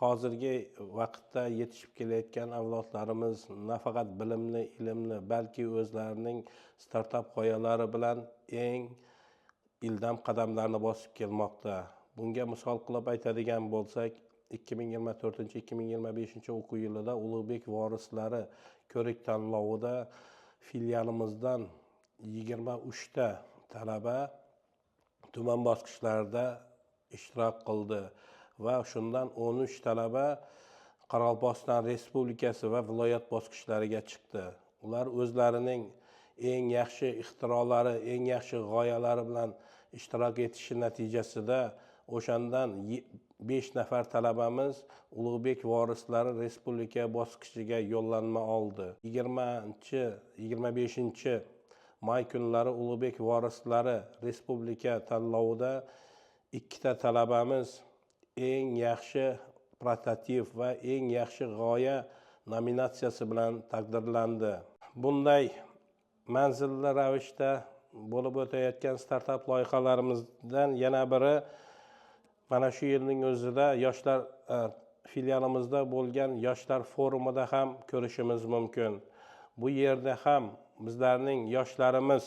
hozirgi vaqtda yetishib kelayotgan avlodlarimiz nafaqat bilimli, ilmli, balki o'zlarining startap g'oyalari bilan eng ildam qadamlarni bosib kelmoqda. Bunga misol qilib aytadigan bo'lsak, 2024-2025 o'quv yilida Ulug'bek vorislari ko'rik tanlovida filialimizdan 23 ta talaba tuman bosqichlarida ishtirok qildi va shundan 13 talaba Qoraqalpog'iston Respublikasi va viloyat bosqichlariga chiqdi. Ular o'zlarining eng yaxshi ixtirolari, eng yaxshi g'oyalari bilan ishtirok etishi natijasida o'shandan 5 nafar talabamiz Ulug'bek vorislari respublika bosqichiga yo'llanma oldi. 20-25 may kunlari Ulug'bek vorislari respublika tanlovida 2 ta talabamiz eng yaxshi prototip va eng yaxshi g'oya nominatsiyasi bilan taqdirlandi. Bunday manzilli ravishda bo'lib o'tayotgan startap loyihalarimizdan yana biri mana shu yilning o'zida yoshlar filialimizda bo'lgan yoshlar forumida ham ko'rishimiz mumkin. Bu yerda ham bizlarning yoshlarimiz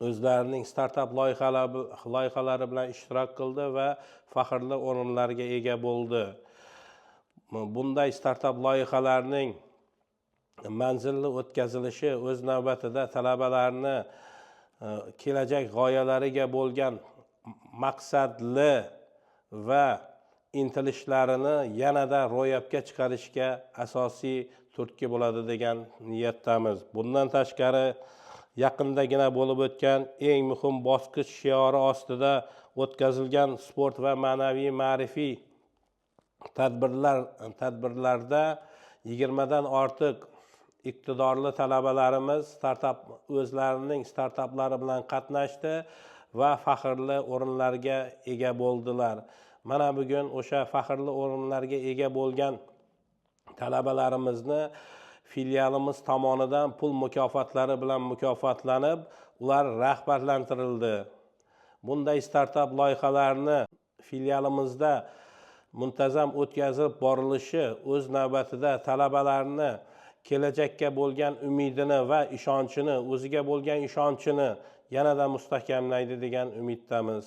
o'zlarining startap loyihalari bilan ishtirok qildi va faxrli o'rinlarga ega bo'ldi. Bunday startap loyihalarning manzilli o'tkazilishi o'z navbatida talabalarni kelajak g'oyalariga bo'lgan maqsadli va intilishlarini yanada ro'yobga chiqarishga asosiy turtki bo'ladi degan niyatdamiz. Bundan tashqari yaqindagina bo'lib o'tgan eng muhim bosqich shiori ostida o'tkazilgan sport va ma'naviy ma'rifiy tadbirlarda 20 dan ortiq iqtidorli talabalarimiz o'zlarining startaplari bilan qatnashdi va faxrli o'rinlarga ega bo'ldilar. Mana bugun o'sha faxrli o'rinlarga ega bo'lgan talabalarimizni filialimiz tomonidan pul mukofotlari bilan mukofotlanib, ular rag'batlantirildi. Bunday startap loyihalarni filialimizda muntazam o'tkazib borilishi o'z navbatida talabalarni kelajakka bo'lgan umidini va ishonchini, o'ziga bo'lgan ishonchini yanada mustahkamlaydi degan umiddamiz.